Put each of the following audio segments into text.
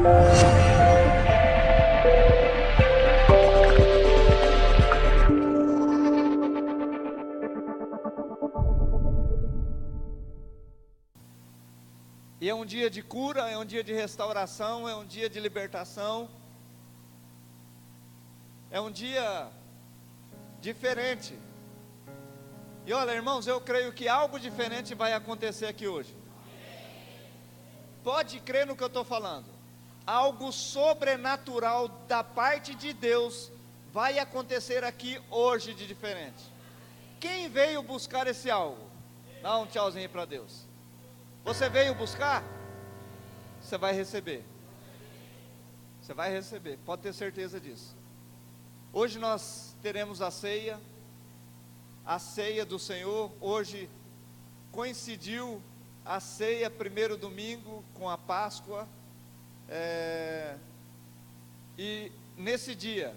E é um dia de cura, é um dia de restauração, é um dia de libertação. É um dia diferente. E olha, irmãos, eu creio que algo diferente vai acontecer aqui hoje. Pode crer no que eu estou falando. Algo sobrenatural da parte de Deus vai acontecer aqui hoje de diferente. Quem veio buscar esse algo? Dá um tchauzinho para Deus. Você veio buscar? Você vai receber. Você vai receber, pode ter certeza disso. Hoje nós teremos a ceia do Senhor. Hoje coincidiu a ceia, primeiro domingo, com a Páscoa. E nesse dia,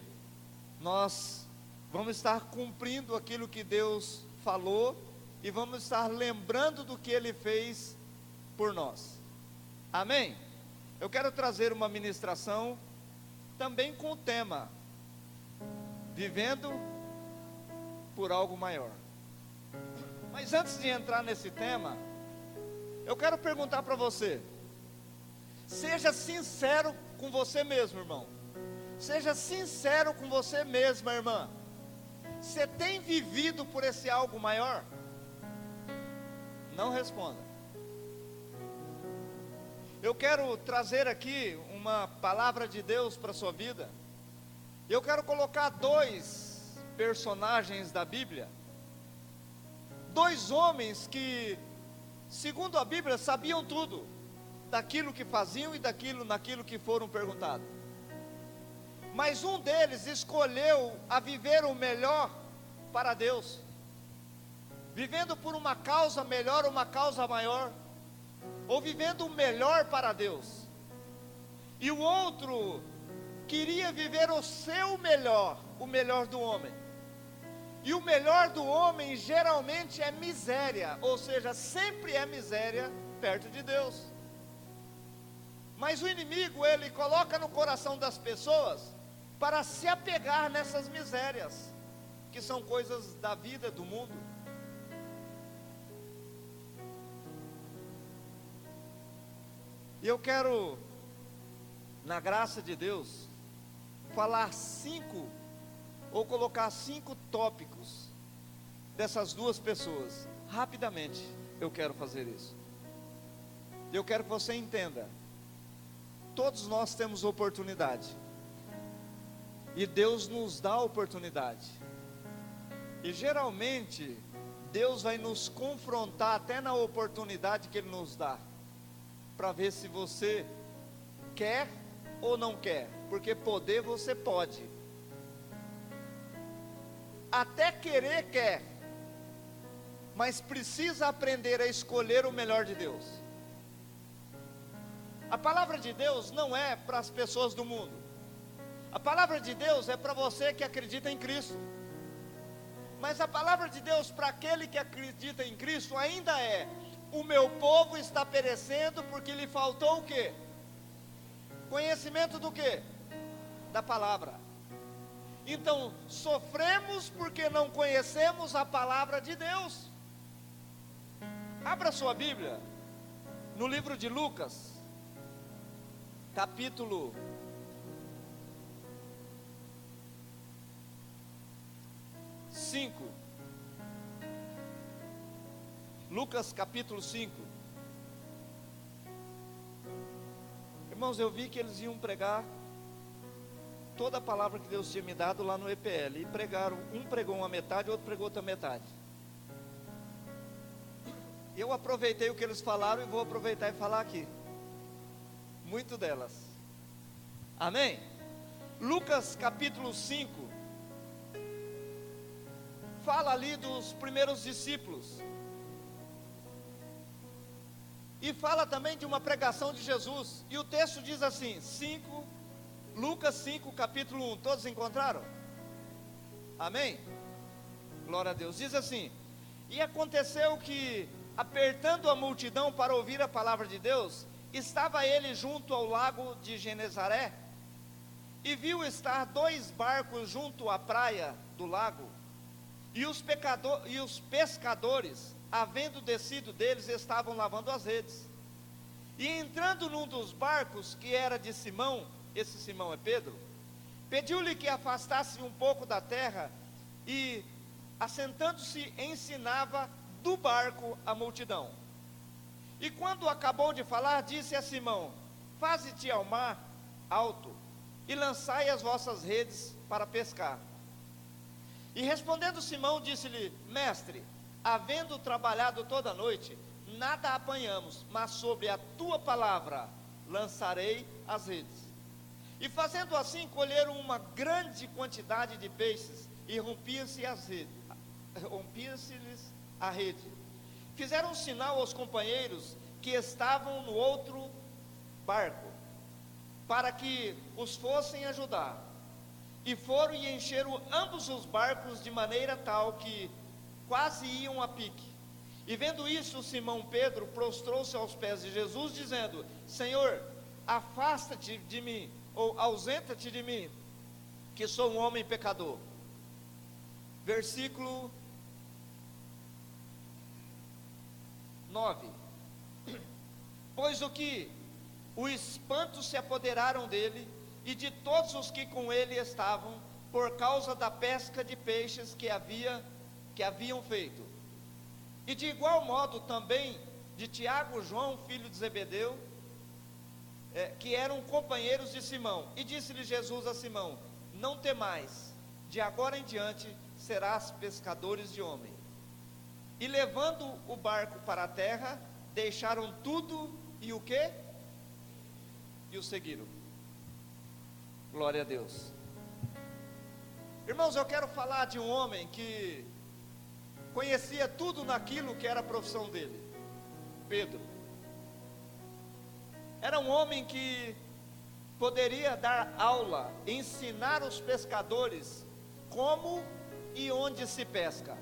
nós vamos estar cumprindo aquilo que Deus falou, e vamos estar lembrando do que Ele fez por nós. Amém? Eu quero trazer uma ministração também com o tema Vivendo por Algo Maior. Mas antes de entrar nesse tema, eu quero perguntar para você. Seja sincero com você mesmo, irmão. Seja sincero com você mesma, irmã. Você tem vivido por esse algo maior? Não responda. Eu quero trazer aqui uma palavra de Deus para a sua vida. Eu quero colocar dois personagens da Bíblia. Dois homens que, segundo a Bíblia, sabiam tudo daquilo que faziam e naquilo que foram perguntados. Mas um deles escolheu a viver o melhor para Deus, vivendo por uma causa melhor, uma causa maior, ou vivendo o melhor para Deus. E o outro queria viver o seu melhor, o melhor do homem. E o melhor do homem geralmente é miséria, ou seja, sempre é miséria perto de Deus. Mas o inimigo, ele coloca no coração das pessoas para se apegar nessas misérias, que são coisas da vida, do mundo. E eu quero, na graça de Deus, falar colocar 5 tópicos dessas duas pessoas. Rapidamente eu quero fazer isso. Eu quero que você entenda. Todos nós temos oportunidade. E Deus nos dá oportunidade. E geralmente Deus vai nos confrontar até na oportunidade que Ele nos dá, para ver se você quer ou não quer, porque poder você pode, até querer quer, mas precisa aprender a escolher o melhor de Deus. A palavra de Deus não é para as pessoas do mundo, a palavra de Deus é para você que acredita em Cristo. Mas a palavra de Deus para aquele que acredita em Cristo ainda é: o meu povo está perecendo porque lhe faltou o quê? Conhecimento do quê? Da palavra. Então, sofremos porque não conhecemos a palavra de Deus. Abra sua Bíblia no livro de Lucas, capítulo 5. Lucas capítulo 5. Irmãos, eu vi que eles iam pregar toda a palavra que Deus tinha me dado lá no EPL. E pregaram, um pregou uma metade, outro pregou outra metade. Eu aproveitei o que eles falaram e vou aproveitar e falar aqui. Muito delas. Amém? Lucas capítulo 5. Fala ali dos primeiros discípulos. E fala também de uma pregação de Jesus. E o texto diz assim, Lucas 5, capítulo 1. Todos encontraram? Amém? Glória a Deus. Diz assim: e aconteceu que, apertando a multidão para ouvir a palavra de Deus, estava ele junto ao lago de Genezaré, e viu estar 2 barcos junto à praia do lago, e os pescadores, havendo descido deles, estavam lavando as redes. E entrando num dos barcos, que era de Simão, esse Simão é Pedro, pediu-lhe que afastasse um pouco da terra, e assentando-se ensinava do barco a multidão. E quando acabou de falar, disse a Simão: faze-te ao mar alto, e lançai as vossas redes para pescar. E respondendo Simão, disse-lhe: mestre, havendo trabalhado toda a noite, nada apanhamos, mas sobre a tua palavra lançarei as redes. E fazendo assim, colheram uma grande quantidade de peixes, e rompia-se-lhes a rede. Fizeram um sinal aos companheiros que estavam no outro barco, para que os fossem ajudar. E foram e encheram ambos os barcos, de maneira tal que quase iam a pique. E vendo isso, Simão Pedro prostrou-se aos pés de Jesus, dizendo: Senhor, afasta-te de mim, ou ausenta-te de mim, que sou um homem pecador. Versículo 9. Pois o espanto se apoderaram dele e de todos os que com ele estavam, por causa da pesca de peixes que haviam feito. E de igual modo também de Tiago, João, filho de Zebedeu, que eram companheiros de Simão. E disse-lhe Jesus a Simão: não temais, de agora em diante serás pescadores de homem. E levando o barco para a terra, deixaram tudo e o quê? E o seguiram. Glória a Deus. Irmãos, eu quero falar de um homem que conhecia tudo naquilo que era a profissão dele. Pedro. Era um homem que poderia dar aula, ensinar os pescadores como e onde se pesca.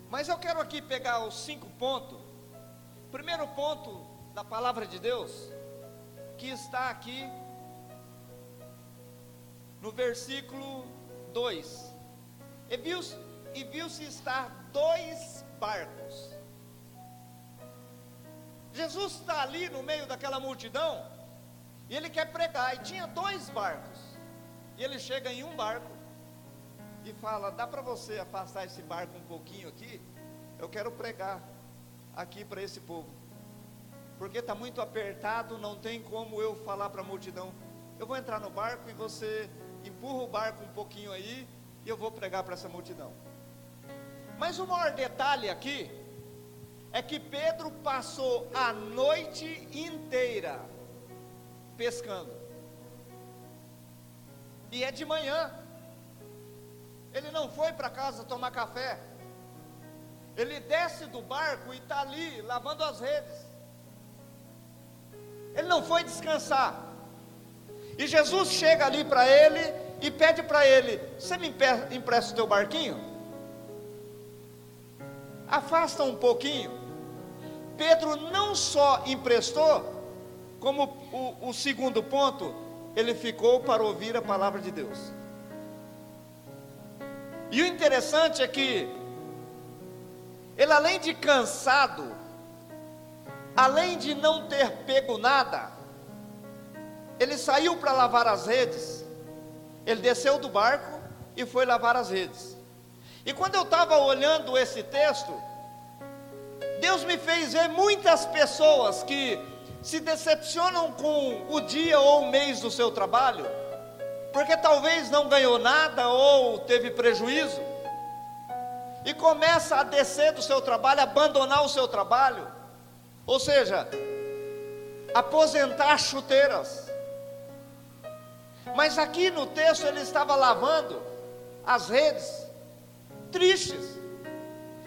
Mas eu quero aqui pegar os 5 pontos. Primeiro ponto da palavra de Deus, que está aqui no versículo 2. E viu-se estar 2 barcos. Jesus está ali no meio daquela multidão, e ele quer pregar, e tinha 2 barcos. E ele chega em um barco e fala: dá para você afastar esse barco um pouquinho aqui? Eu quero pregar aqui para esse povo, porque está muito apertado, não tem como eu falar para a multidão. Eu vou entrar no barco e você empurra o barco um pouquinho aí, e eu vou pregar para essa multidão. Mas o maior detalhe aqui é que Pedro passou a noite inteira pescando, e é de manhã. Ele não foi para casa tomar café, ele desce do barco e está ali lavando as redes. Ele não foi descansar. E Jesus chega ali para ele e pede para ele: você me empresta o teu barquinho? Afasta um pouquinho. Pedro não só emprestou, como o segundo ponto, ele ficou para ouvir a palavra de Deus. E o interessante é que ele, além de cansado, além de não ter pego nada, ele saiu para lavar as redes. Ele desceu do barco e foi lavar as redes. E quando eu estava olhando esse texto, Deus me fez ver muitas pessoas que se decepcionam com o dia ou o mês do seu trabalho, porque talvez não ganhou nada ou teve prejuízo, e começa a descer do seu trabalho, abandonar o seu trabalho, ou seja, aposentar chuteiras. Mas aqui no texto ele estava lavando as redes, tristes.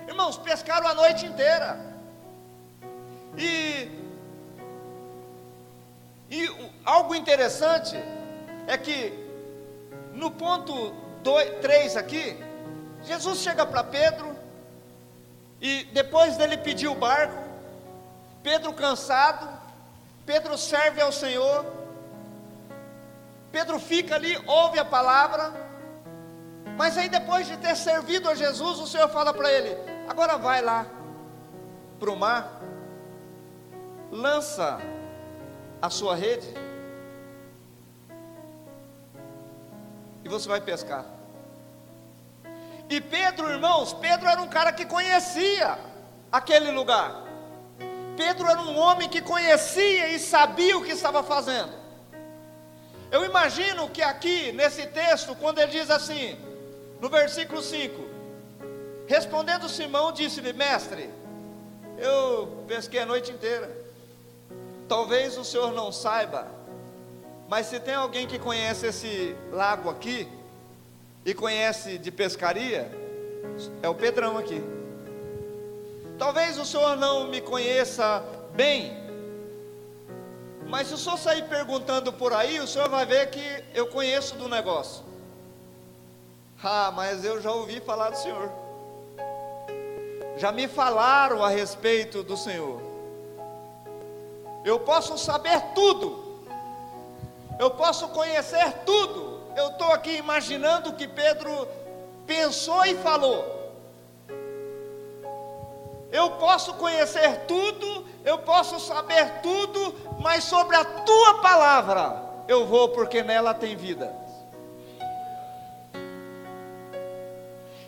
Irmãos, pescaram a noite inteira, e algo interessante é que no ponto 3 aqui, Jesus chega para Pedro, e depois dele pedir o barco, Pedro cansado, Pedro serve ao Senhor, Pedro fica ali, ouve a palavra, mas aí depois de ter servido a Jesus, o Senhor fala para ele: agora vai lá para o mar, lança a sua rede, e você vai pescar. E Pedro, irmãos, Pedro era um cara que conhecia aquele lugar. Pedro era um homem que conhecia e sabia o que estava fazendo. Eu imagino que aqui, nesse texto, quando ele diz assim, no versículo 5, respondendo Simão, disse-lhe: mestre, eu pesquei a noite inteira. Talvez o senhor não saiba, mas se tem alguém que conhece esse lago aqui, e conhece de pescaria, é o Pedrão aqui. Talvez o senhor não me conheça bem, mas se o senhor sair perguntando por aí, o senhor vai ver que eu conheço do negócio. Ah, mas eu já ouvi falar do Senhor, já me falaram a respeito do Senhor. Eu posso saber tudo, eu posso conhecer tudo. Eu estou aqui imaginando o que Pedro pensou e falou. Eu posso conhecer tudo, eu posso saber tudo, mas sobre a tua palavra eu vou, porque nela tem vida.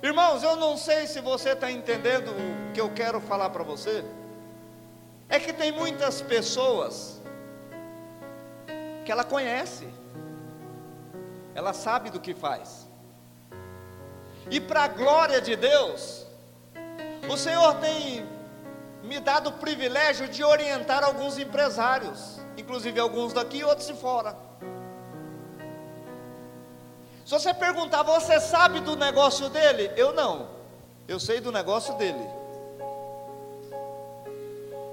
Irmãos, eu não sei se você está entendendo o que eu quero falar para você. É que tem muitas pessoas que ela conhece, ela sabe do que faz, e para a glória de Deus, o Senhor tem me dado o privilégio de orientar alguns empresários, inclusive alguns daqui e outros de fora. Se você perguntar: você sabe do negócio dele? Eu não, eu sei do negócio dele,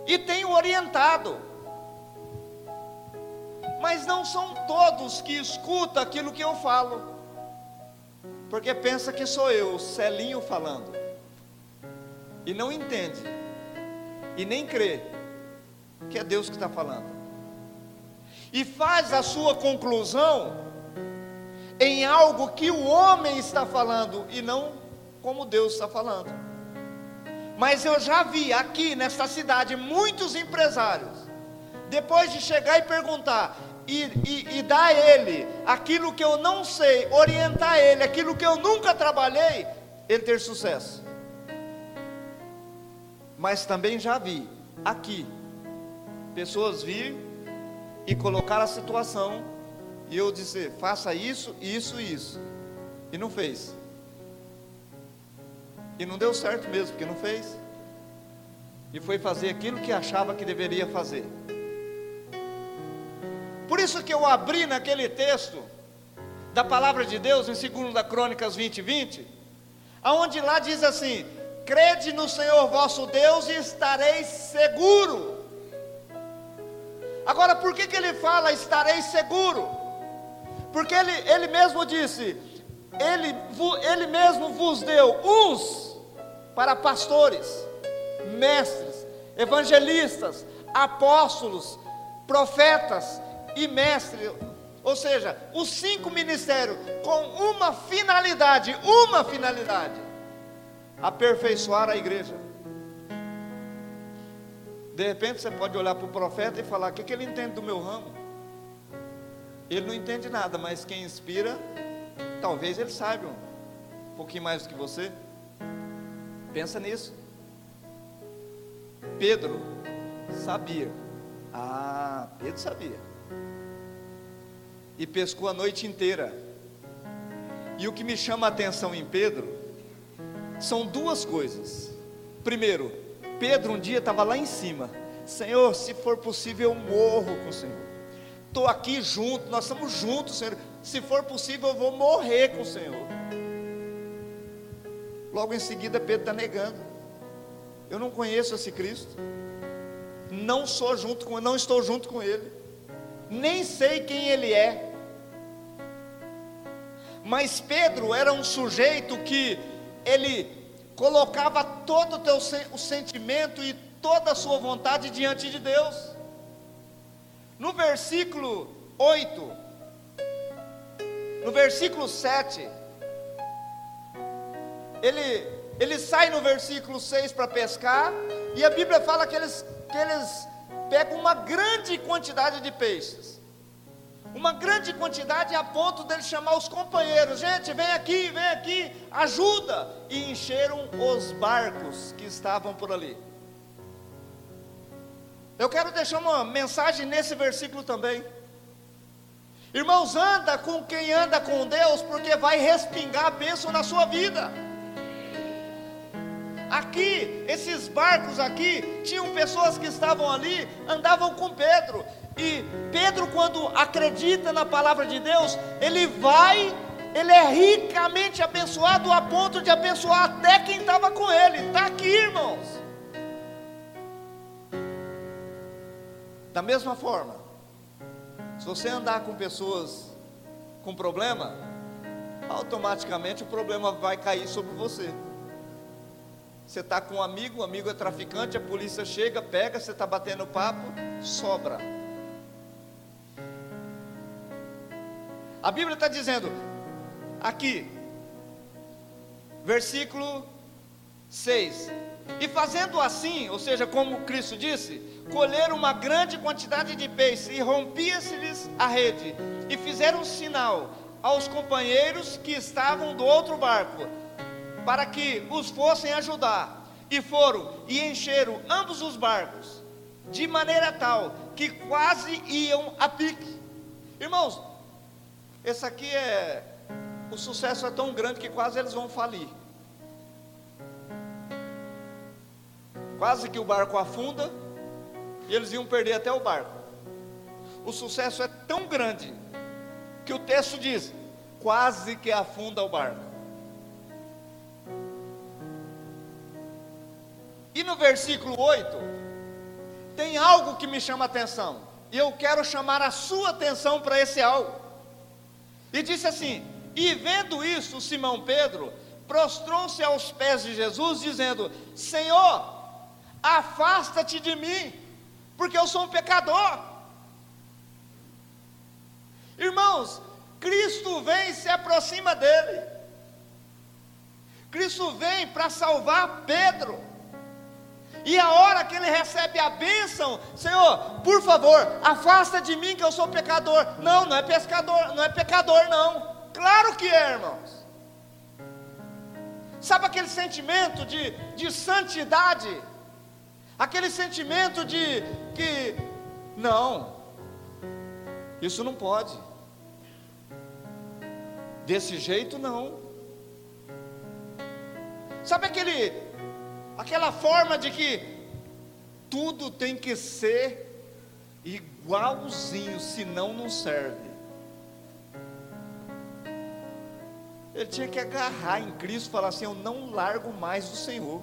e tenho orientado, mas não são todos que escutam aquilo que eu falo, porque pensa que sou eu, Celinho, falando, e não entende, e nem crê que é Deus que está falando, e faz a sua conclusão em algo que o homem está falando, e não como Deus está falando. Mas eu já vi aqui nesta cidade muitos empresários, depois de chegar e perguntar, e dar a ele aquilo que eu não sei, orientar ele, aquilo que eu nunca trabalhei, ele ter sucesso. Mas também já vi aqui pessoas vir e colocar a situação, e eu dizer: faça isso, isso e isso, e não fez, e não deu certo mesmo, porque não fez, e foi fazer aquilo que achava que deveria fazer. Por isso que eu abri naquele texto da palavra de Deus, em 2 Crônicas 20:20, aonde lá diz assim: crede no Senhor vosso Deus e estareis seguro. Agora, por que ele fala estareis seguro? Porque ele mesmo disse, ele mesmo vos deu uns para pastores, mestres, evangelistas, apóstolos, profetas e mestres, ou seja, os 5 ministérios, com uma finalidade, aperfeiçoar a igreja. De repente você pode olhar para o profeta e falar: o que ele entende do meu ramo? Ele não entende nada, mas quem inspira, talvez ele saiba um pouquinho mais do que você. Pensa nisso. Pedro sabia. Pedro sabia, e pescou a noite inteira. E o que me chama a atenção em Pedro são duas coisas. Primeiro, Pedro um dia estava lá em cima: Senhor, se for possível eu morro com o Senhor, estou aqui junto, nós estamos juntos, Senhor, se for possível eu vou morrer com o Senhor. Logo em seguida Pedro está negando: eu não conheço esse Cristo, não estou junto com Ele, nem sei quem Ele é. Mas Pedro era um sujeito que ele colocava todo o sentimento e toda a sua vontade diante de Deus. No versículo 8, no versículo 7, ele sai no versículo 6 para pescar, e a Bíblia fala que eles pegam uma grande quantidade de peixes, uma grande quantidade a ponto dele chamar os companheiros: gente, vem aqui, ajuda, e encheram os barcos que estavam por ali. Eu quero deixar uma mensagem nesse versículo também. Irmãos, anda com quem anda com Deus, porque vai respingar a bênção na sua vida. Aqui, esses barcos aqui, tinham pessoas que estavam ali, andavam com Pedro, e Pedro, quando acredita na palavra de Deus, ele é ricamente abençoado, a ponto de abençoar até quem estava com ele. Está aqui, irmãos. Da mesma forma, se você andar com pessoas com problema, automaticamente o problema vai cair sobre você. Você está com um amigo, o amigo é traficante, a polícia chega, pega, você está batendo papo, sobra. A Bíblia está dizendo, aqui, versículo 6, e fazendo assim, ou seja, como Cristo disse, colheram uma grande quantidade de peixes, e rompia-se-lhes a rede, e fizeram um sinal aos companheiros que estavam do outro barco, para que os fossem ajudar, e foram e encheram ambos os barcos, de maneira tal, que quase iam a pique. Irmãos, esse aqui o sucesso é tão grande que quase eles vão falir. Quase que o barco afunda, e eles iam perder até o barco. O sucesso é tão grande, que o texto diz, quase que afunda o barco. E no versículo 8, tem algo que me chama a atenção, e eu quero chamar a sua atenção para esse algo. E disse assim: e vendo isso, Simão Pedro prostrou-se aos pés de Jesus, dizendo: Senhor, afasta-te de mim, porque eu sou um pecador. Irmãos, Cristo vem e se aproxima dele. Cristo vem para salvar Pedro. E a hora que ele recebe a bênção: Senhor, por favor, afasta de mim que eu sou pecador. Não, não é pescador, não é pecador não. Claro que é, irmãos. Sabe aquele sentimento de santidade? Aquele sentimento de que, não, isso não pode, desse jeito não. Sabe aquela forma de que tudo tem que ser igualzinho, senão não serve. Ele tinha que agarrar em Cristo e falar assim: eu não largo mais o Senhor.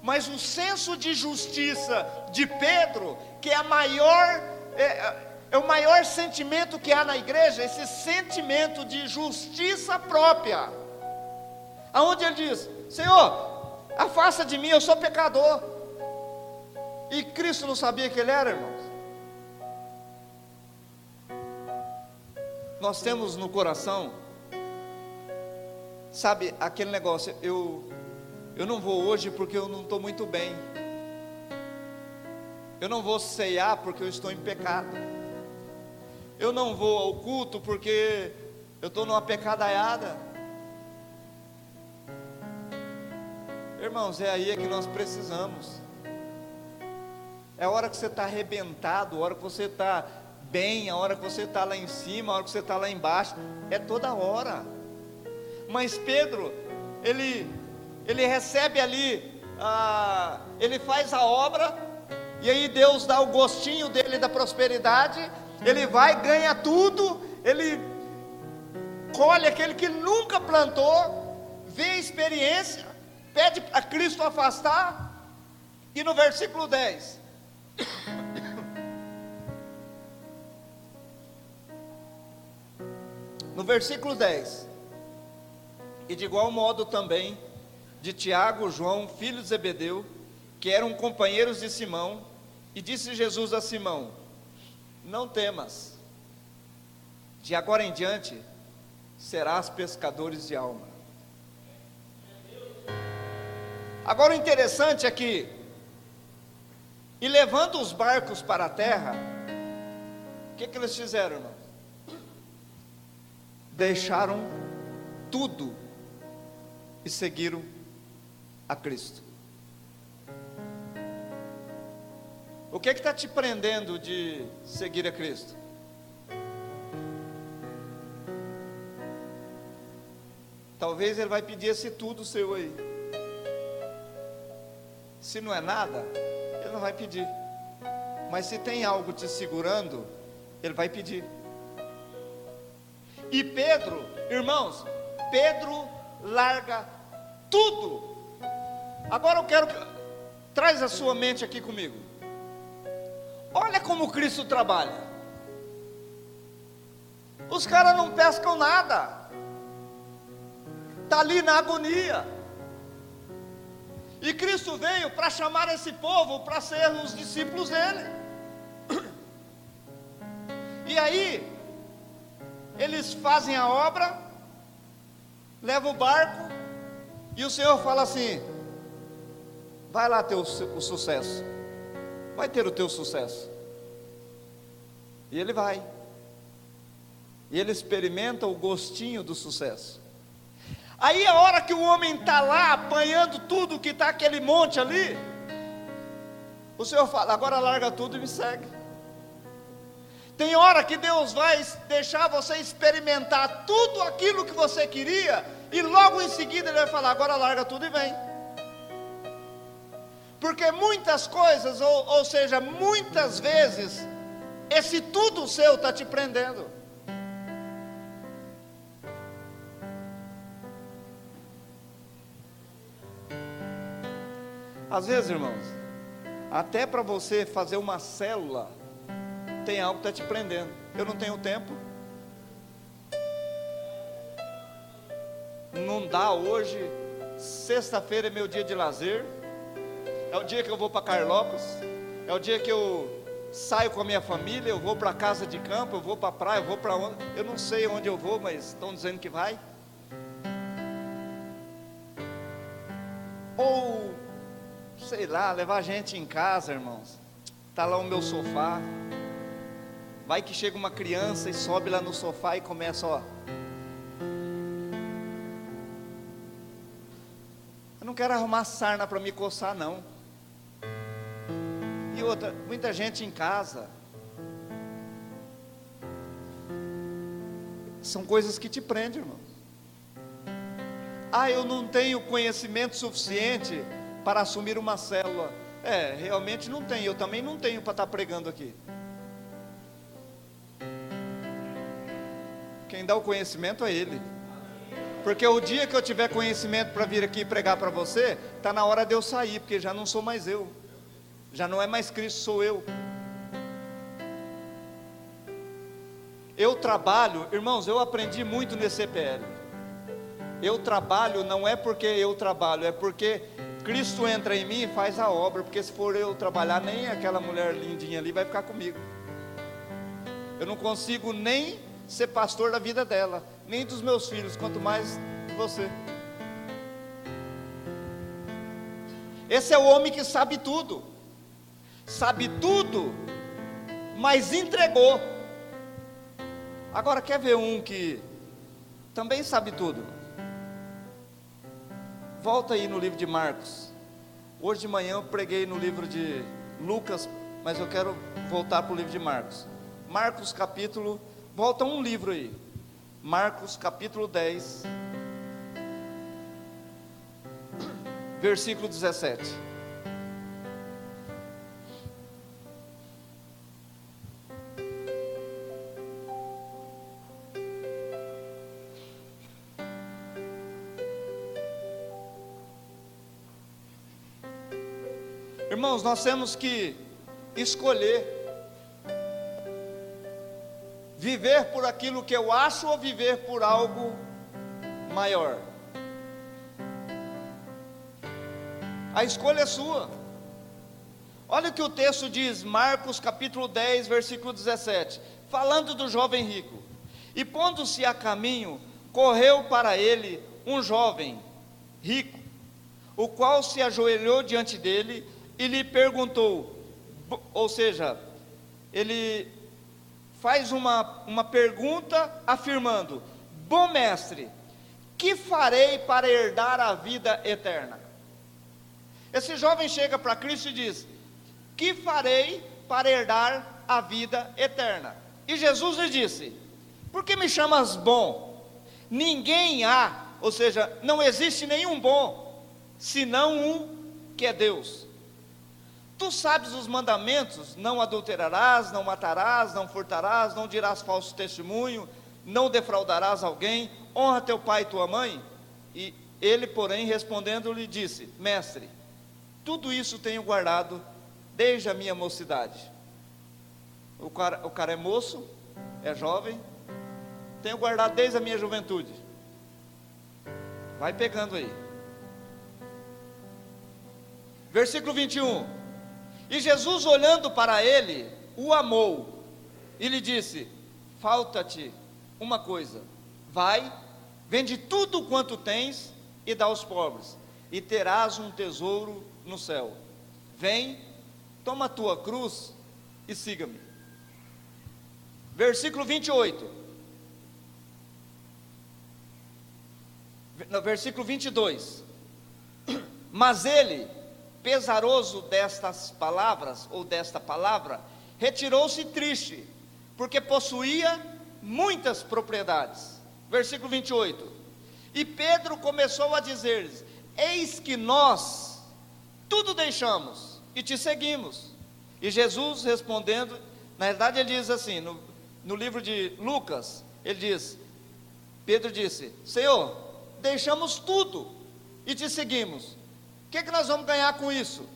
Mas o senso de justiça de Pedro, que é o maior sentimento que há na igreja, esse sentimento de justiça própria, aonde ele diz: Senhor, afasta de mim, eu sou pecador. E Cristo não sabia que ele era, irmãos? Nós temos no coração, sabe, aquele negócio: eu não vou hoje porque eu não estou muito bem. Eu não vou ceiar porque eu estou em pecado. Eu não vou ao culto porque eu estou numa pecadaiada. Irmãos, é aí que nós precisamos. É a hora que você está arrebentado, a hora que você está bem, a hora que você está lá em cima, a hora que você está lá embaixo. É toda hora. Mas Pedro, ele recebe ali, ele faz a obra, e aí Deus dá o gostinho dele da prosperidade. Ele vai, ganha tudo, ele colhe aquele que nunca plantou, vê a experiência, pede a Cristo afastar. E no versículo 10, no versículo 10, e de igual modo também de Tiago, João, filho de Zebedeu, que eram companheiros de Simão, e disse Jesus a Simão: não temas, de agora em diante serás pescadores de alma. Agora o interessante é que, e levando os barcos para a terra, o que eles fizeram, irmão? Deixaram tudo e seguiram a Cristo. O que está te prendendo de seguir a Cristo? Talvez Ele vai pedir esse tudo seu aí. Se não é nada, Ele não vai pedir. Mas se tem algo te segurando, Ele vai pedir. E Pedro, irmãos, Pedro larga tudo. Agora eu quero que traz a sua mente aqui comigo. Olha como Cristo trabalha. Os caras não pescam nada. Está ali na agonia. E Cristo veio para chamar esse povo para ser os discípulos dele. E aí, eles fazem a obra, levam o barco, e o Senhor fala assim: vai lá ter o sucesso, vai ter o teu sucesso. E ele vai, e ele experimenta o gostinho do sucesso. Aí a hora que o homem está lá apanhando tudo que está aquele monte ali, o Senhor fala: agora larga tudo e me segue. Tem hora que Deus vai deixar você experimentar tudo aquilo que você queria, e logo em seguida Ele vai falar: agora larga tudo e vem. Porque muitas coisas, ou seja, muitas vezes, esse tudo seu está te prendendo. Às vezes, irmãos, até para você fazer uma célula, tem algo que está te prendendo. Eu não tenho tempo. Não dá hoje. Sexta-feira é meu dia de lazer. É o dia que eu vou para Carlópolis. É o dia que eu saio com a minha família. Eu vou para a casa de campo. Eu vou para a praia. Eu vou para onde? Eu não sei onde eu vou, mas estão dizendo que vai. Ou, sei lá, levar gente em casa, irmãos. Está lá o meu sofá. Vai que chega uma criança e sobe lá no sofá e começa, ó. Eu não quero arrumar sarna para me coçar, não. E outra, muita gente em casa. São coisas que te prendem, irmão. Eu não tenho conhecimento suficiente para assumir uma célula. Realmente não tenho. Eu também não tenho para estar pregando aqui. Quem dá o conhecimento é Ele. Porque o dia que eu tiver conhecimento para vir aqui pregar para você, está na hora de eu sair, porque já não sou mais eu. Já não é mais Cristo, sou eu. Eu trabalho, irmãos, eu aprendi muito nesse CPL. Eu trabalho não é porque eu trabalho, é porque Cristo entra em mim e faz a obra. Porque se for eu trabalhar, nem aquela mulher lindinha ali vai ficar comigo. Eu não consigo nem ser pastor da vida dela, nem dos meus filhos, quanto mais de você. Esse é o homem que sabe tudo, mas entregou. Agora quer ver um que também sabe tudo? Volta aí no livro de Marcos. Hoje de manhã eu preguei no livro de Lucas, mas eu quero voltar para o livro de Marcos. Marcos capítulo, volta um livro aí, Marcos capítulo 10, versículo 17. Irmãos, nós temos que escolher viver por aquilo que eu acho ou viver por algo maior. A escolha é sua. Olha o que o texto diz, Marcos capítulo 10, versículo 17, falando do jovem rico. E pondo-se a caminho, correu para ele um jovem rico, o qual se ajoelhou diante dele e lhe perguntou, ou seja, ele faz uma pergunta afirmando: bom mestre, que farei para herdar a vida eterna? Esse jovem chega para Cristo e diz: que farei para herdar a vida eterna? E Jesus lhe disse: por que me chamas bom? Ninguém há, ou seja, não existe nenhum bom, senão um que é Deus. Tu sabes os mandamentos: não adulterarás, não matarás, não furtarás, não dirás falso testemunho, não defraudarás alguém, honra teu pai e tua mãe. E ele, porém, respondendo, lhe disse: mestre, tudo isso tenho guardado desde a minha mocidade. O cara é moço, é jovem, tenho guardado desde a minha juventude. Vai pegando aí. Versículo 21. E Jesus, olhando para ele, o amou e lhe disse: falta-te uma coisa, vai, vende tudo quanto tens e dá aos pobres, e terás um tesouro no céu. Vem, toma a tua cruz e siga-me. Versículo 28. No versículo 22. Mas ele, pesaroso destas palavras, ou desta palavra, retirou-se triste, porque possuía muitas propriedades. Versículo 28. E Pedro começou a dizer-lhes: eis que nós tudo deixamos e te seguimos. E Jesus respondendo, na verdade ele diz assim, no livro de Lucas, ele diz, Pedro disse: Senhor, deixamos tudo e te seguimos, o que nós vamos ganhar com isso?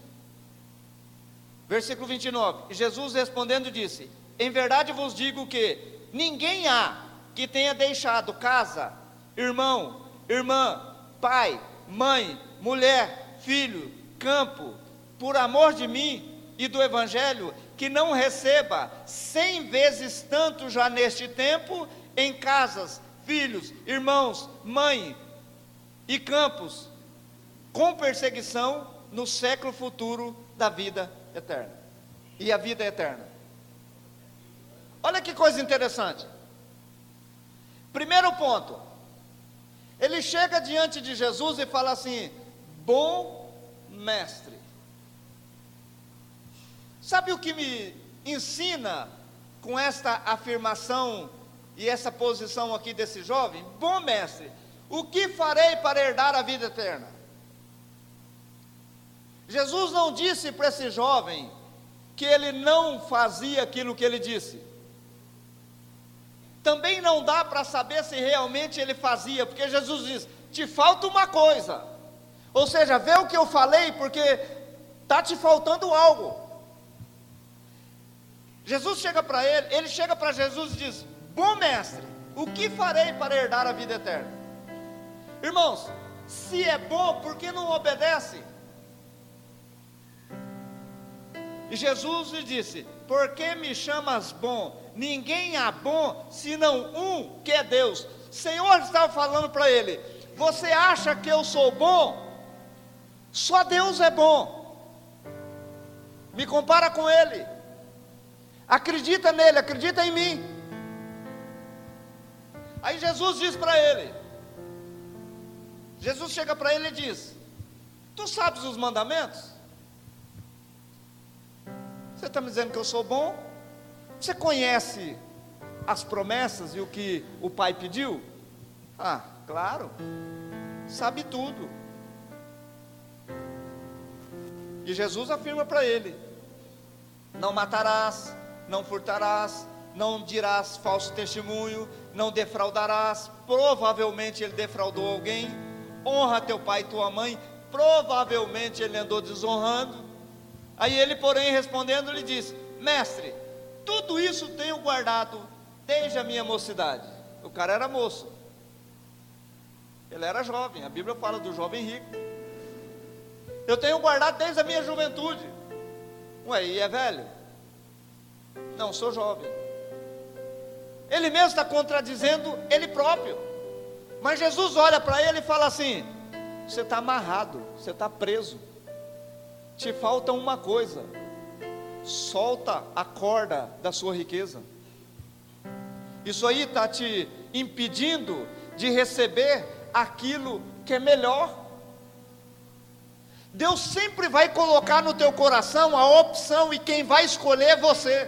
Versículo 29, e Jesus respondendo disse: em verdade vos digo que ninguém há que tenha deixado casa, irmão, irmã, pai, mãe, mulher, filho, campo, por amor de mim e do evangelho, que não receba 100 vezes tanto já neste tempo, em casas, filhos, irmãos, mãe e campos, com perseguição no século futuro da vida eterna. E a vida eterna. Olha que coisa interessante. Primeiro ponto, ele chega diante de Jesus e fala assim: bom mestre. Sabe o que me ensina com esta afirmação e essa posição aqui desse jovem? Bom mestre, o que farei para herdar a vida eterna? Jesus não disse para esse jovem que ele não fazia aquilo que ele disse. Também não dá para saber se realmente ele fazia, porque Jesus diz: te falta uma coisa. Ou seja, vê o que eu falei, porque está te faltando algo. Jesus chega para ele chega para Jesus e diz: bom mestre, o que farei para herdar a vida eterna? Irmãos, se é bom, por que não obedece? E Jesus lhe disse: por que me chamas bom? Ninguém há bom, senão um que é Deus. O Senhor estava falando para ele: você acha que eu sou bom? Só Deus é bom. Me compara com Ele. Acredita nele, acredita em mim. Aí Jesus diz para ele, Jesus chega para ele e diz: tu sabes os mandamentos? Você está me dizendo que eu sou bom? Você conhece as promessas e o que o Pai pediu? Ah, claro, sabe tudo. E Jesus afirma para ele: não matarás, não furtarás, não dirás falso testemunho, não defraudarás. Provavelmente ele defraudou alguém. Honra teu pai e tua mãe. Provavelmente ele andou desonrando. Aí ele, porém, respondendo, lhe disse: mestre, tudo isso tenho guardado desde a minha mocidade. O cara era moço, ele era jovem. A Bíblia fala do jovem rico. Eu tenho guardado desde a minha juventude. Ué, e é velho? Não, sou jovem. Ele mesmo está contradizendo ele próprio. Mas Jesus olha para ele e fala assim: você está amarrado, você está preso. Te falta uma coisa: solta a corda da sua riqueza. Isso aí está te impedindo de receber aquilo que é melhor. Deus sempre vai colocar no teu coração a opção, e quem vai escolher é você.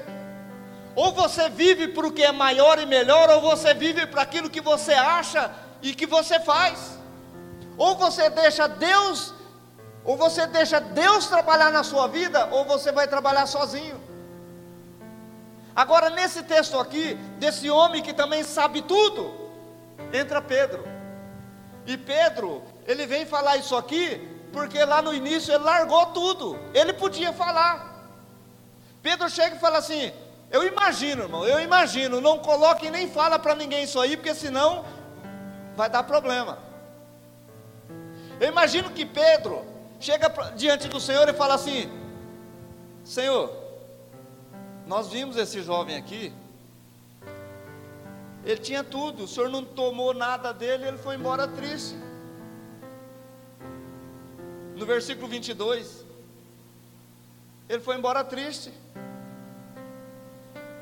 Ou você vive para o que é maior e melhor, ou você vive para aquilo que você acha e que você faz. Ou você deixa Deus trabalhar na sua vida, ou você vai trabalhar sozinho. Agora, nesse texto aqui, desse homem que também sabe tudo, entra Pedro. E Pedro, ele vem falar isso aqui, porque lá no início ele largou tudo. Ele podia falar. Pedro chega e fala assim: eu imagino, irmão, não coloque e nem fala para ninguém isso aí, porque senão vai dar problema. Eu imagino que Pedro chega diante do Senhor e fala assim: Senhor, nós vimos esse jovem aqui, ele tinha tudo, o Senhor não tomou nada dele, ele foi embora triste. No versículo 22, ele foi embora triste.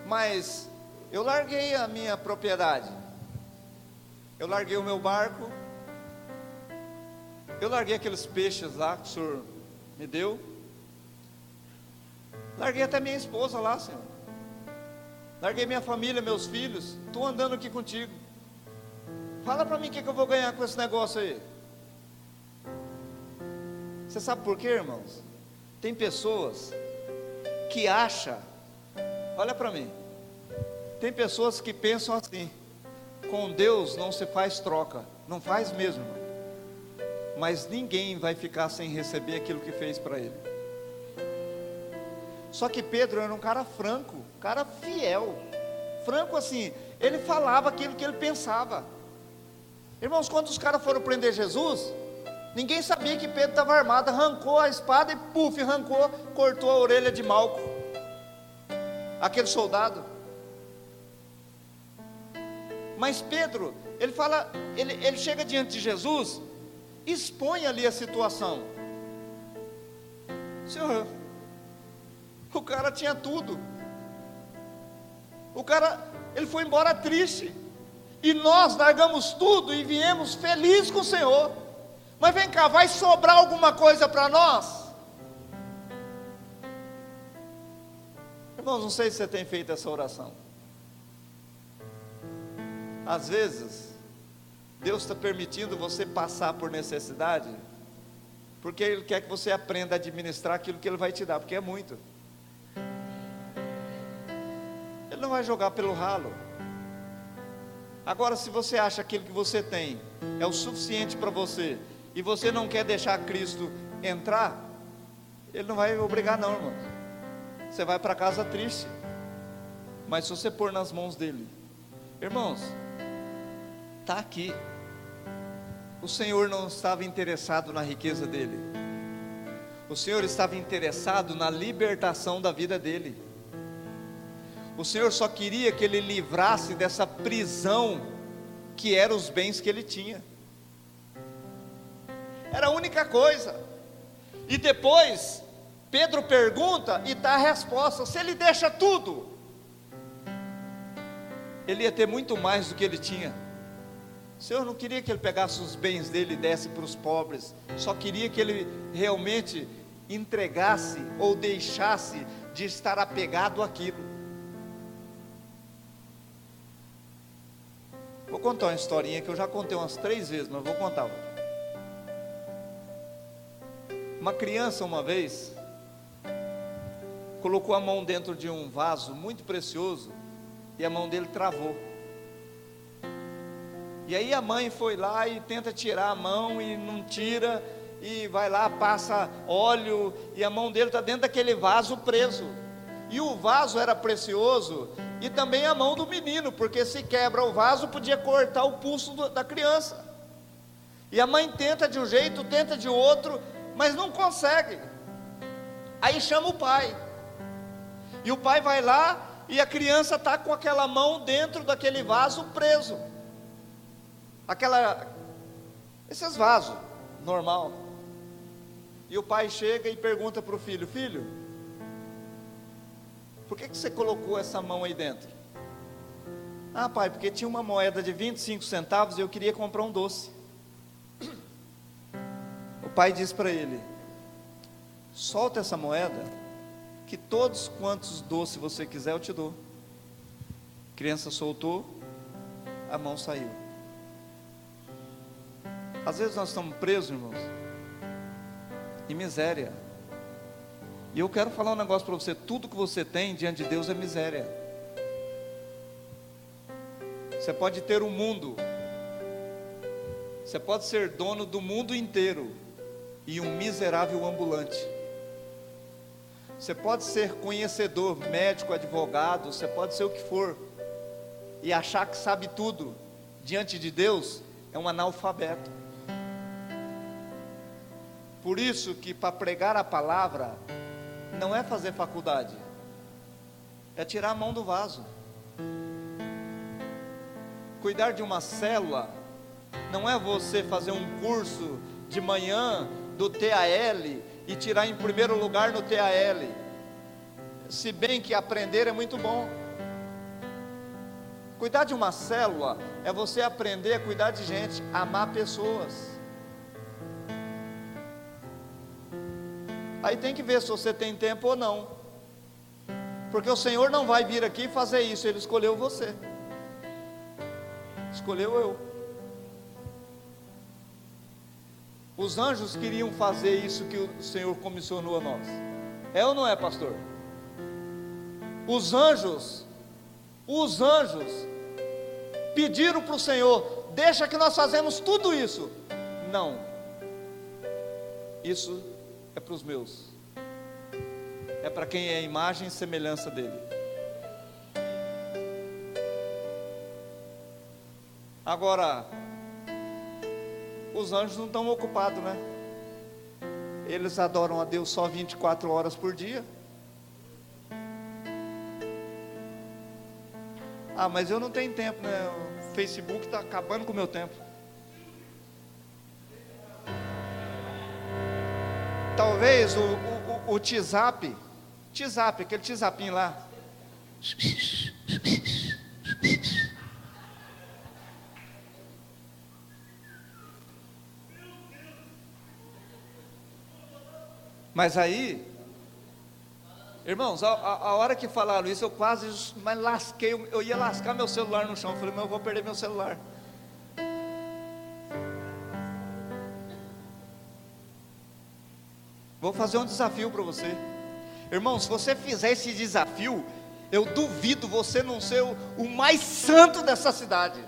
Mas eu larguei a minha propriedade, eu larguei o meu barco, eu larguei aqueles peixes lá que o Senhor me deu, larguei até minha esposa lá, Senhor, larguei minha família, meus filhos, estou andando aqui contigo. Fala para mim o que eu vou ganhar com esse negócio aí. Você sabe por quê, irmãos? Tem pessoas que acham, olha para mim, tem pessoas que pensam assim: com Deus não se faz troca. Não faz mesmo, irmão. Mas ninguém vai ficar sem receber aquilo que fez para ele. Só que Pedro era um cara franco, um cara fiel, franco assim, ele falava aquilo que ele pensava. Irmãos, quando os caras foram prender Jesus, ninguém sabia que Pedro estava armado, arrancou a espada e puf, cortou a orelha de Malco, aquele soldado. Mas Pedro, ele chega diante de Jesus, expõe ali a situação. Senhor, o cara tinha tudo, ele foi embora triste, e nós largamos tudo e viemos felizes com o Senhor. Mas vem cá, vai sobrar alguma coisa para nós? Irmãos, não sei se você tem feito essa oração. Às vezes Deus está permitindo você passar por necessidade, porque Ele quer que você aprenda a administrar aquilo que Ele vai te dar, porque é muito. Ele não vai jogar pelo ralo. Agora, se você acha que aquilo que você tem é o suficiente para você, e você não quer deixar Cristo entrar, Ele não vai obrigar não, irmão. Você vai para casa triste. Mas se você pôr nas mãos dEle, irmãos, está aqui. O Senhor não estava interessado na riqueza dele, o Senhor estava interessado na libertação da vida dele. O Senhor só queria que ele livrasse dessa prisão que eram os bens que ele tinha. Era a única coisa. E depois Pedro pergunta e dá a resposta. Se ele deixa tudo, ele ia ter muito mais do que ele tinha. O Senhor não queria que ele pegasse os bens dele e desse para os pobres, só queria que ele realmente entregasse ou deixasse de estar apegado àquilo. Vou contar uma historinha que eu já contei umas 3 vezes, mas vou contar. Uma criança uma vez colocou a mão dentro de um vaso muito precioso e a mão dele travou. E aí a mãe foi lá e tenta tirar a mão e não tira, e vai lá, passa óleo, e a mão dele está dentro daquele vaso preso. E o vaso era precioso, e também a mão do menino, porque se quebra o vaso, podia cortar o pulso da criança. E a mãe tenta de um jeito, tenta de outro, mas não consegue. Aí chama o pai. E o pai vai lá e a criança está com aquela mão dentro daquele vaso preso. Esses vasos, normal. E o pai chega e pergunta para o filho: filho, por que você colocou essa mão aí dentro? Ah, pai, porque tinha uma moeda de 25 centavos e eu queria comprar um doce. O pai diz para ele: solta essa moeda, que todos quantos doces você quiser eu te dou. A criança soltou, a mão saiu. Às vezes nós estamos presos, irmãos, em miséria. E eu quero falar um negócio para você: tudo que você tem diante de Deus é miséria. Você pode ter um mundo, você pode ser dono do mundo inteiro e um miserável ambulante. Você pode ser conhecedor, médico, advogado, você pode ser o que for, e achar que sabe tudo. Diante de Deus é um analfabeto. Por isso que para pregar a palavra não é fazer faculdade, é tirar a mão do vaso. Cuidar de uma célula não é você fazer um curso de manhã do TAL e tirar em primeiro lugar no TAL, se bem que aprender é muito bom. Cuidar de uma célula é você aprender a cuidar de gente, amar pessoas. Aí tem que ver se você tem tempo ou não, porque o Senhor não vai vir aqui fazer isso, Ele escolheu você, escolheu eu. Os anjos queriam fazer isso que o Senhor comissionou a nós. É ou não é, pastor? Os anjos pediram para o Senhor: deixa que nós fazemos tudo isso. Não, isso é para os meus, é para quem é a imagem e semelhança dele. Agora, os anjos não estão ocupados, né? Eles adoram a Deus só 24 horas por dia. Ah, mas eu não tenho tempo, né? O Facebook está acabando com o meu tempo. Talvez o WhatsApp, aquele WhatsAppinho lá. Mas aí, irmãos, a hora que falaram isso, eu quase lasquei, eu ia lascar meu celular no chão. Eu falei: mas eu vou perder meu celular. Vou fazer um desafio para você. Irmão, se você fizer esse desafio, eu duvido você não ser o mais santo dessa cidade.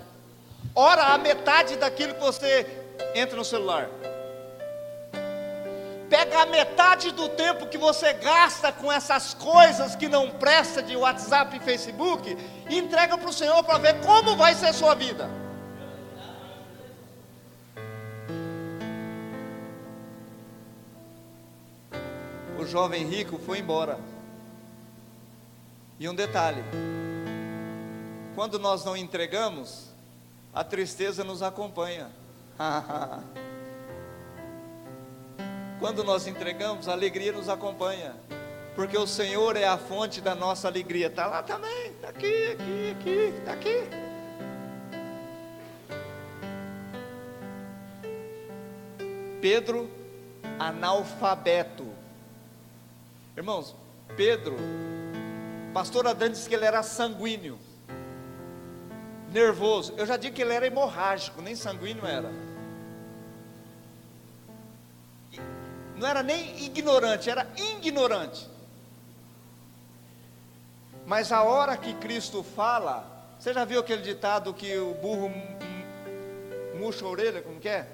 Ora a metade daquilo que você entra no celular. Pega a metade do tempo que você gasta com essas coisas que não presta de WhatsApp e Facebook, e entrega para o Senhor para ver como vai ser a sua vida. O jovem rico foi embora. E um detalhe: quando nós não entregamos, a tristeza nos acompanha. Quando nós entregamos, a alegria nos acompanha, porque o Senhor é a fonte da nossa alegria. Está lá também, está aqui, está aqui. Pedro, analfabeto. Irmãos, Pedro, pastor Adão disse que ele era sanguíneo, nervoso. Eu já digo que ele era hemorrágico, nem sanguíneo era. Não era nem ignorante, era ignorante. Mas a hora que Cristo fala, você já viu aquele ditado que o burro murcha a orelha, como que é?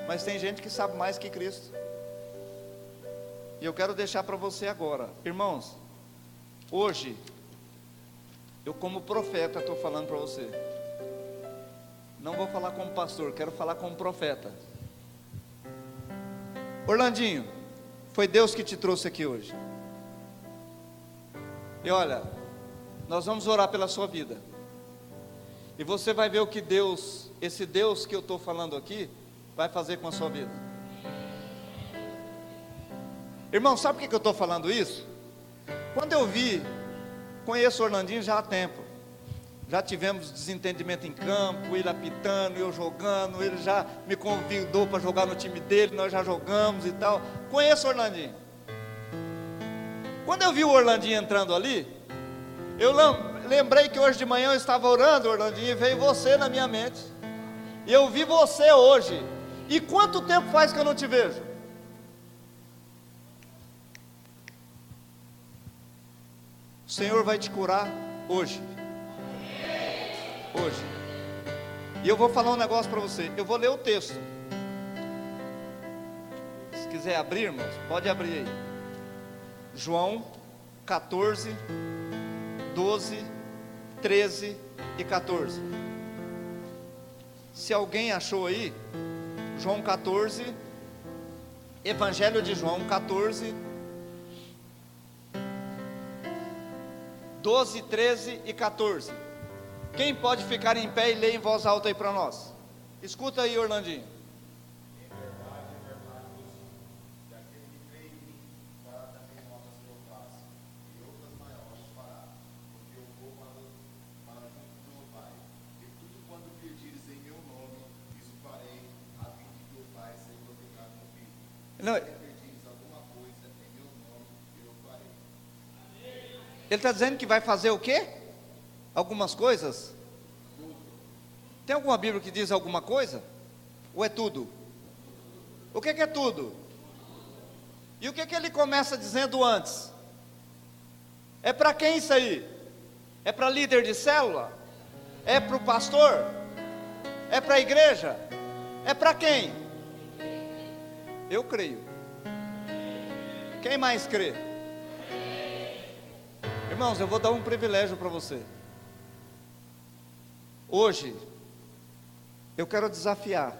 Mas tem gente que sabe mais que Cristo. E eu quero deixar para você agora, irmãos, hoje, eu como profeta estou falando para você. Não vou falar como pastor, quero falar como profeta. Orlandinho, Foi Deus que te trouxe aqui hoje. E olha, nós vamos orar pela sua vida. E você vai ver o que Deus, esse Deus que eu estou falando aqui, vai fazer com a sua vida. Irmão, sabe por que eu estou falando isso? Quando eu conheço o Orlandinho já há tempo. Já tivemos desentendimento em campo, ele apitando, eu jogando, ele já me convidou para jogar no time dele, nós já jogamos e tal. Conheço o Orlandinho. Quando eu vi o Orlandinho entrando ali, eu lembrei que hoje de manhã eu estava orando, Orlandinho, e veio você na minha mente. E eu vi você hoje. E quanto tempo faz que eu não te vejo? O Senhor vai te curar hoje. Hoje. E eu vou falar um negócio para você. Eu vou ler o texto. Se quiser abrir, irmãos, pode abrir aí. João 14, 12, 13 e 14. Se alguém achou aí, João 14, Evangelho de João 14, 12, 13 e 14. Quem pode ficar em pé e ler em voz alta aí para nós? Escuta aí, Orlandinho. Em verdade, vos digo, que aquele que crê em mim, fará também obras que eu faço, e outras maiores fará, porque eu vou para junto do meu Pai. E tudo quanto pedires em meu nome, isso farei, a fim de que o Pai seja glorificado no Filho. Não, Se pedires alguma coisa em meu nome, eu farei. ele está dizendo que vai fazer o quê? Algumas coisas? Tem alguma Bíblia que diz alguma coisa? Ou é tudo? O que é tudo? E o que ele começa dizendo antes? É para quem isso aí? É para líder de célula? É para o pastor? É para a igreja? É para quem? Eu creio. Quem mais crê? Irmãos, eu vou dar um privilégio para você. Hoje, eu quero desafiar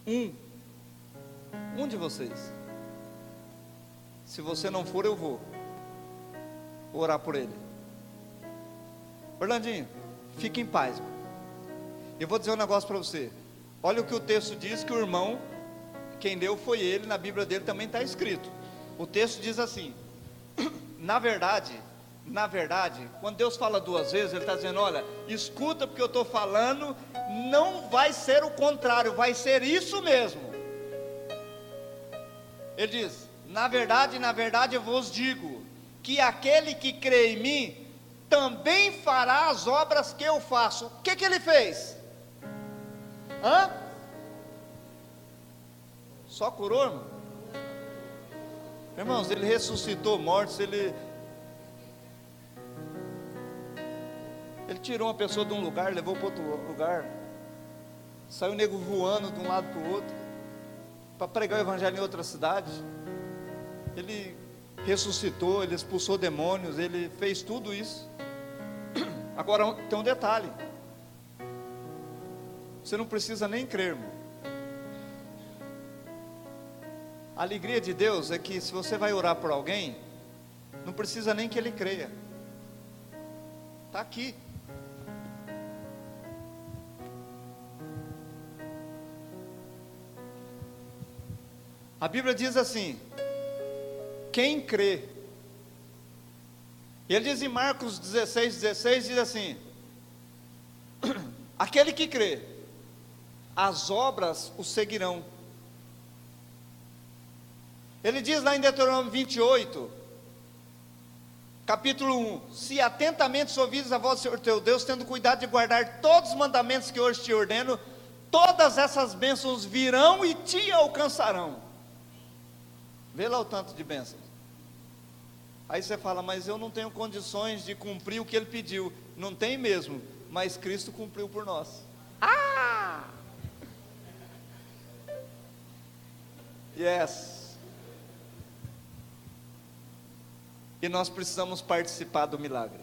um de vocês. Se você não for, eu vou orar por ele. Orlandinho, fique em paz. Eu vou dizer um negócio para você. Olha o que o texto diz, que o irmão, quem deu foi ele, na Bíblia dele também está escrito. O texto diz assim: na verdade, quando Deus fala duas vezes, Ele está dizendo: olha, escuta porque eu estou falando, não vai ser o contrário, vai ser isso mesmo. Ele diz: na verdade eu vos digo, que aquele que crê em mim, também fará as obras que eu faço. O que ele fez? Só curou, irmão? Irmãos, ele ressuscitou mortos, ele tirou uma pessoa de um lugar, levou para outro lugar, saiu o nego voando de um lado para o outro, para pregar o evangelho em outra cidade. Ele ressuscitou, ele expulsou demônios, ele fez tudo isso. Agora tem um detalhe: você não precisa nem crer, irmão. A alegria de Deus é que se você vai orar por alguém, não precisa nem que ele creia. Está aqui. A Bíblia diz assim: quem crê. E ele diz em Marcos 16:16, diz assim: aquele que crê, as obras o seguirão. Ele diz lá em Deuteronômio 28, capítulo 1: se atentamente ouvides a voz do Senhor teu Deus, tendo cuidado de guardar todos os mandamentos que hoje te ordeno, todas essas bênçãos virão e te alcançarão. Vê lá o tanto de bênçãos. Aí você fala: mas eu não tenho condições de cumprir o que ele pediu. Não tem mesmo, mas Cristo cumpriu por nós. Yes. E nós precisamos participar do milagre.